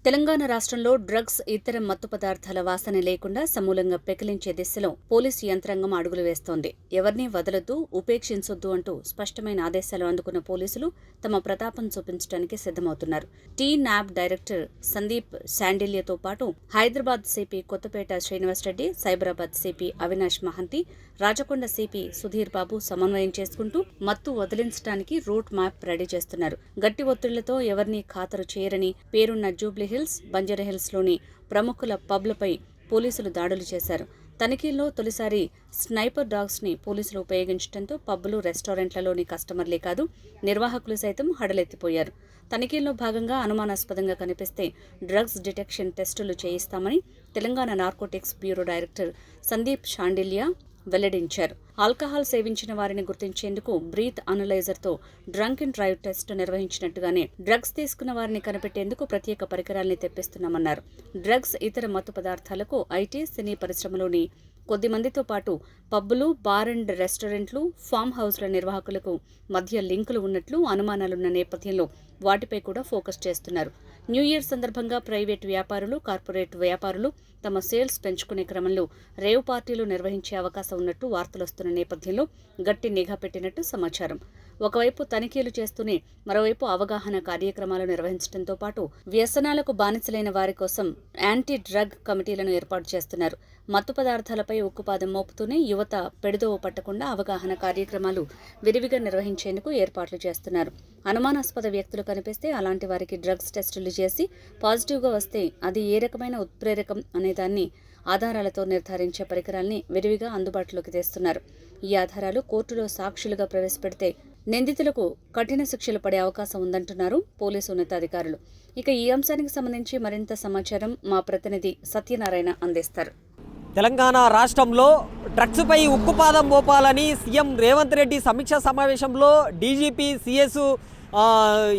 తెలంగాణ రాష్ట్రంలో డ్రగ్స్, ఇతర మత్తు పదార్థాల వాసన లేకుండా సమూలంగా పెకిలించే దిశలో పోలీసు యంత్రాంగం అడుగులు వేస్తోంది. ఎవరినీ వదలొద్దు, ఉపేక్షించొద్దు అంటూ స్పష్టమైన ఆదేశాలు అందుకున్న పోలీసులు తమ ప్రతాపం చూపించడానికి సిద్ధమవుతున్నారు. టీ-న్యాబ్ డైరెక్టర్ సందీప్ శాండిల్యతో పాటు Hyderabad CP Kothapeta Srinivasa Reddy, Cyberabad CP Avinash Mohanty, Rachakonda CP Sudheer Babu సమన్వయం చేసుకుంటూ మత్తు వదిలించడానికి రూట్ మ్యాప్ రెడీ చేస్తున్నారు. గట్టి ఒత్తిళ్లతో ఎవరినీ ఖాతరు చేయరని పేరున్న జూబ్లీహిల్స్, బంజారాహిల్స్లోని ప్రముఖుల పబ్లపై పోలీసులు దాడులు చేశారు. తనిఖీల్లో తొలిసారి స్నైపర్ డాగ్స్ ని పోలీసులు ఉపయోగించడంతో పబ్బులు, రెస్టారెంట్లలోని కస్టమర్లే కాదు, నిర్వాహకులు సైతం హడలెత్తిపోయారు. తనిఖీల్లో భాగంగా అనుమానాస్పదంగా కనిపిస్తే డ్రగ్స్ డిటెక్షన్ టెస్టులు చేయిస్తామని Telangana narcotics bureau director Sandeep Sandilya వెల్లడించారు. ఆల్కహాల్ సేవించిన వారిని గుర్తించేందుకు బ్రీత్ అనలైజర్తో డ్రంక్ అండ్ డ్రైవ్ టెస్ట్ నిర్వహించినట్టుగానే డ్రగ్స్ తీసుకున్న వారిని కనిపెట్టేందుకు ప్రత్యేక పరికరాల్ని తెప్పిస్తున్నామన్నారు. డ్రగ్స్, ఇతర మత్తు పదార్థాలకు ఐటీ, సినీ పరిశ్రమలోని కొద్ది మందితో పాటు పబ్బులు, బార్ అండ్ రెస్టారెంట్లు, ఫామ్ హౌస్ల నిర్వాహకులకు మధ్య లింకులు ఉన్నట్లు అనుమానాలున్న నేపథ్యంలో వాటిపై కూడా ఫోకస్ చేస్తున్నారు. న్యూ ఇయర్ సందర్భంగా ప్రైవేట్ వ్యాపారులు, కార్పొరేట్ వ్యాపారులు తమ సేల్స్ పెంచుకునే క్రమంలో రేవ్ పార్టీలు నిర్వహించే అవకాశం ఉన్నట్టు వార్తలొస్తున్న నేపథ్యంలో గట్టి నిఘా పెట్టినట్టు సమాచారం. ఒకవైపు తనిఖీలు చేస్తూనే మరోవైపు అవగాహన కార్యక్రమాలు నిర్వహించడంతో పాటు వ్యసనాలకు బానిసలైన వారి కోసం యాంటీ డ్రగ్ కమిటీలను ఏర్పాటు చేస్తున్నారు. మత్తు పదార్థాలపై ఉక్కుపాదం మోపుతూనే యువత పెడుదోవ పట్టకుండా అవగాహన కార్యక్రమాలు విరివిగా నిర్వహించేందుకు ఏర్పాట్లు చేస్తున్నారు. అనుమానాస్పద వ్యక్తులు కనిపిస్తే అలాంటి వారికి డ్రగ్స్ టెస్టులు చేసి పాజిటివ్గా వస్తే అది ఏ రకమైన ఉత్ప్రేరకం అనేదాన్ని ఆధారాలతో నిర్ధారించే పరికరాల్ని విరివిగా అందుబాటులోకి తెస్తున్నారు. ఈ ఆధారాలు కోర్టులో సాక్షులుగా ప్రవేశపెడితే నిందితులకు కఠిన శిక్షలు పడే అవకాశం ఉందంటున్నారు పోలీసు ఉన్నతాధికారులు. ఇక ఈ అంశానికి సంబంధించి మరింత సమాచారం మా ప్రతినిధి సత్యనారాయణ అందిస్తారు. తెలంగాణ రాష్ట్రంలో డ్రగ్స్పై ఉక్కుపాదం మోపాలని సీఎం రేవంత్ రెడ్డి సమీక్షా సమావేశంలో డీజీపీ, సిఎస్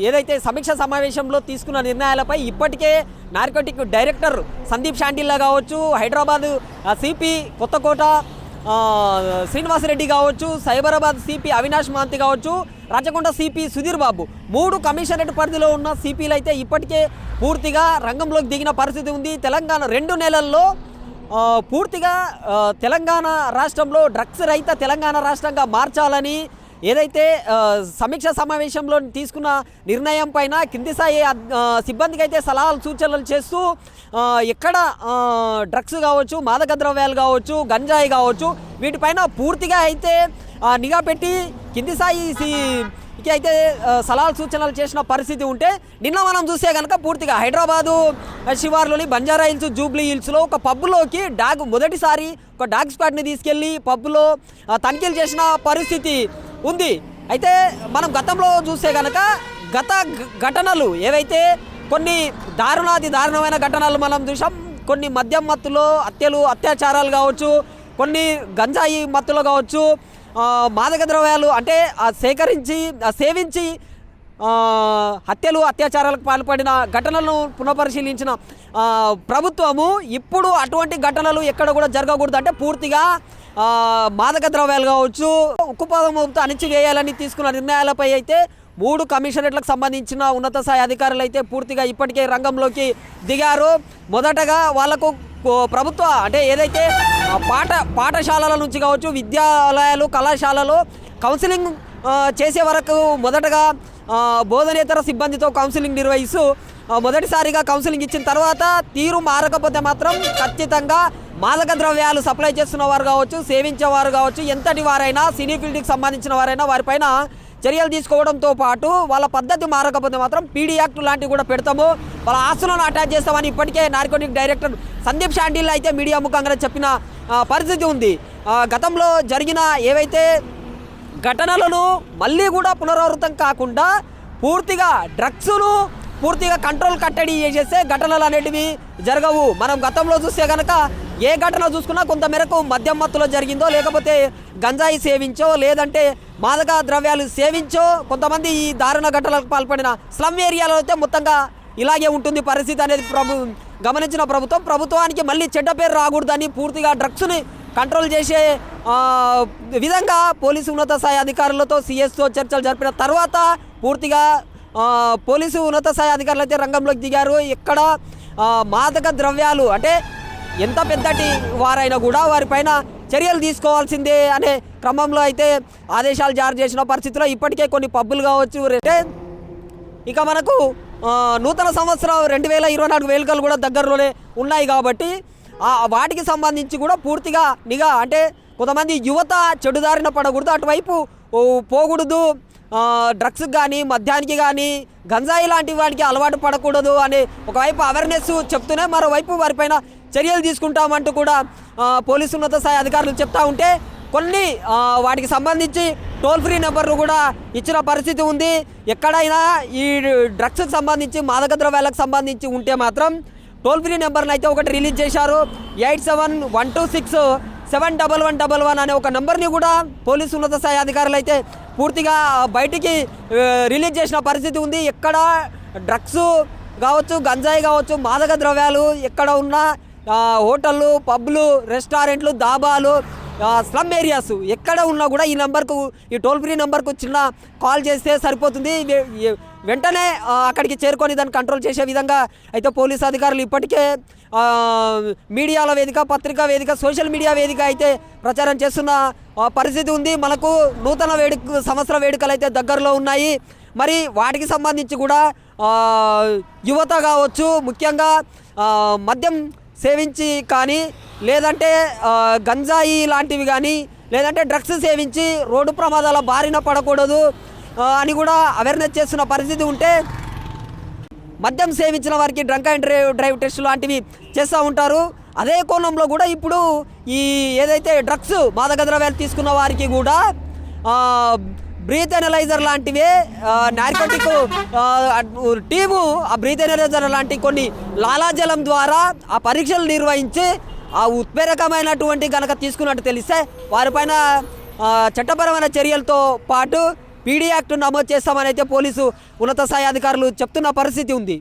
ఏదైతే సమీక్ష సమావేశంలో తీసుకున్న నిర్ణయాలపై ఇప్పటికే నార్కోటిక్ డైరెక్టర్ సందీప్ శాండిల్య కావచ్చు, హైదరాబాద్ సిపి కొత్తకోట శ్రీనివాసరెడ్డి కావచ్చు, సైబరాబాద్ సిపి అవినాష్ మహంతి కావచ్చు, రాచకొండ సిపి సుధీర్ బాబు, 3 కమిషనరేట్ పరిధిలో ఉన్న సిపిలు అయితే ఇప్పటికే పూర్తిగా రంగంలోకి దిగిన పరిస్థితి ఉంది. తెలంగాణ 2 నెలల్లో పూర్తిగా తెలంగాణ రాష్ట్రంలో డ్రగ్స్ రహిత తెలంగాణ రాష్ట్రంగా మార్చాలని ఏదైతే సమీక్ష సమావేశంలో తీసుకున్న నిర్ణయం పైన కింది స్థాయి సిబ్బందికి అయితే సలహాలు, సూచనలు చేస్తూ ఎక్కడ డ్రగ్స్ కావచ్చు, మాదక ద్రవ్యాలు కావచ్చు, గంజాయి కావచ్చు, వీటిపైన పూర్తిగా అయితే నిఘా పెట్టి కింది స్థాయికి అయితే సలహాలు, సూచనలు చేసిన పరిస్థితి ఉంటే నిన్న మనం చూస్తే కనుక పూర్తిగా హైదరాబాదు శివార్లోని బంజారాహిల్స్, జూబ్లీ హిల్స్లో ఒక పబ్లోకి మొదటిసారి ఒక డాగ్ స్క్వాడ్ని తీసుకెళ్లి పబ్లో తనిఖీలు చేసిన పరిస్థితి ఉంది. అయితే మనం గతంలో చూస్తే కనుక గత ఘటనలు ఏవైతే కొన్ని దారుణమైన ఘటనలు మనం చూసాం. కొన్ని మద్యం మత్తులో అత్యాచారాలు కావచ్చు, కొన్ని గంజాయి మత్తులో కావచ్చు, మాదక ద్రవ్యాలు అంటే సేవించి అత్యాచారాలకు పాల్పడిన ఘటనలను పునఃపరిశీలించిన ప్రభుత్వము ఇప్పుడు అటువంటి ఘటనలు ఎక్కడ కూడా జరగకూడదు అంటే పూర్తిగా మాదక ద్రవ్యాలు కావచ్చు, ఉక్కుపాదం మోపుతూ అణిచివేయాలని తీసుకున్న నిర్ణయాలపై అయితే 3 కమిషనరేట్లకు సంబంధించిన ఉన్నత స్థాయి అధికారులు అయితే పూర్తిగా ఇప్పటికే రంగంలోకి దిగారు. మొదటగా వాళ్లకు ప్రభుత్వ అంటే ఏదైతే పాఠశాలల నుంచి కావచ్చు, విద్యాలయాలు, కళాశాలలో కౌన్సిలింగ్ చేసే వరకు మొదటగా బోధనేతర సిబ్బందితో కౌన్సిలింగ్ నిర్వహిస్తూ మొదటిసారిగా కౌన్సిలింగ్ ఇచ్చిన తర్వాత తీరు మారకపోతే మాత్రం ఖచ్చితంగా మాదక ద్రవ్యాలు సప్లై చేస్తున్న వారు కావచ్చు, సేవించేవారు కావచ్చు, ఎంతటి వారైనా, సినీ ఫీల్డ్కి సంబంధించిన వారైనా వారిపైన చర్యలు తీసుకోవడంతో పాటు వాళ్ళ పద్ధతి మారకపోతే మాత్రం పీడీ యాక్ట్ లాంటివి కూడా పెడతాము, వాళ్ళ ఆస్తులను అటాచ్ చేస్తామని ఇప్పటికే నార్కోటిక్ డైరెక్టర్ సందీప్ శాండిల్య అయితే మీడియా ముఖంగా చెప్పిన పరిస్థితి ఉంది. గతంలో జరిగిన ఏవైతే ఘటనలను మళ్ళీ కూడా పునరావృతం కాకుండా పూర్తిగా డ్రగ్స్ను పూర్తిగా కంట్రోల్ కట్టడి చేసే ఘటనలు అనేటివి జరగవు. మనం గతంలో చూస్తే కనుక ఏ ఘటన చూసుకున్నా కొంత మేరకు మద్యం మత్తులో జరిగిందో, లేకపోతే గంజాయి సేవించో, లేదంటే మాదక ద్రవ్యాలు సేవించో కొంతమంది ఈ దారుణ ఘటనలకు పాల్పడిన స్లమ్ ఏరియాలో అయితే మొత్తంగా ఇలాగే ఉంటుంది పరిస్థితి అనేది గమనించిన ప్రభుత్వానికి మళ్ళీ చెడ్డ పేరు రాకూడదని పూర్తిగా డ్రగ్స్ని కంట్రోల్ చేసే విధంగా పోలీసు ఉన్నత స్థాయి అధికారులతో సిఎస్తో చర్చలు జరిపిన తర్వాత పూర్తిగా పోలీసు ఉన్నత స్థాయి అధికారులు అయితే రంగంలోకి దిగారు. ఎక్కడ మాదక ద్రవ్యాలు అంటే ఎంత పెద్దటి వారైనా కూడా వారిపైన చర్యలు తీసుకోవాల్సిందే అనే క్రమంలో అయితే ఆదేశాలు జారీ చేసిన పరిస్థితిలో ఇప్పటికే కొన్ని పబ్బులు కావచ్చు ఇక మనకు నూతన సంవత్సరం 2024 వేడుకలు కూడా దగ్గరలోనే ఉన్నాయి కాబట్టి వాటికి సంబంధించి కూడా పూర్తిగా నిఘా అంటే కొంతమంది యువత చెడుదారిన పడకూడదు, అటువైపు పోకూడదు, డ్రగ్స్ కానీ మద్యానికి కానీ గంజాయి లాంటి వాటికి అలవాటు పడకూడదు అనే ఒకవైపు అవేర్నెస్ చెప్తూనే మరోవైపు వారిపైన చర్యలు తీసుకుంటామంటూ కూడా పోలీసు ఉన్నత స్థాయి అధికారులు చెప్తా ఉంటే కొన్ని వాటికి సంబంధించి టోల్ ఫ్రీ నెంబర్లు కూడా ఇచ్చిన పరిస్థితి ఉంది. ఎక్కడైనా ఈ డ్రగ్స్కి సంబంధించి మాదక ద్రవ్యాలకు సంబంధించి ఉంటే మాత్రం టోల్ ఫ్రీ నెంబర్ని అయితే ఒకటి రిలీజ్ చేశారు. 8712671111 అనే ఒక నెంబర్ని కూడా పోలీసు ఉన్నత స్థాయి అధికారులు అయితే పూర్తిగా బయటికి రిలీజ్ చేసిన పరిస్థితి ఉంది. ఎక్కడ డ్రగ్స్ కావచ్చు, గంజాయి కావచ్చు, మాదక ద్రవ్యాలు ఎక్కడ ఉన్నా హోటళ్ళు, పబ్లు, రెస్టారెంట్లు, దాబాలు, స్లమ్ ఏరియాస్ ఎక్కడ ఉన్నా కూడా ఈ నెంబర్కు, ఈ టోల్ ఫ్రీ నెంబర్కు చిన్న కాల్ చేస్తే సరిపోతుంది. వెంటనే అక్కడికి చేరుకొని దాన్ని కంట్రోల్ చేసే విధంగా అయితే పోలీసు అధికారులు ఇప్పటికే మీడియాల వేదిక, పత్రికా వేదిక, సోషల్ మీడియా వేదిక అయితే ప్రచారం చేస్తున్న పరిస్థితి ఉంది. మనకు నూతన సంవత్సర వేడుకలు అయితే దగ్గరలో ఉన్నాయి. మరి వాటికి సంబంధించి కూడా యువత కావచ్చు, ముఖ్యంగా మద్యం సేవించి కానీ లేదంటే గంజాయి లాంటివి కానీ లేదంటే డ్రగ్స్ సేవించి రోడ్డు ప్రమాదాల బారిన పడకూడదు అని కూడా అవేర్నెస్ చేస్తున్న పరిస్థితి ఉంటే మద్యం సేవించిన వారికి డ్రంక్ అండ్ డ్రైవ్ టెస్ట్ లాంటివి చేస్తూ ఉంటారు. అదే కోణంలో కూడా ఇప్పుడు ఈ ఏదైతే డ్రగ్స్ మాదక ద్రవ్యాలు తీసుకున్న వారికి కూడా బ్రీత్ ఎనలైజర్ లాంటివే నార్కోటిక్ టీము ఆ బ్రీత్ ఎనలైజర్ లాంటి కొన్ని లాలాజలం ద్వారా ఆ పరీక్షలు నిర్వహించి ఆ ఉత్ప్రేరకమైనటువంటి కనుక తీసుకున్నట్టు తెలిస్తే వారిపైన చట్టపరమైన చర్యలతో పాటు పీడీ యాక్ట్ నమోదు చేస్తామని అయితే పోలీసు ఉన్నత స్థాయి అధికారులు చెప్తున్న పరిస్థితి ఉంది.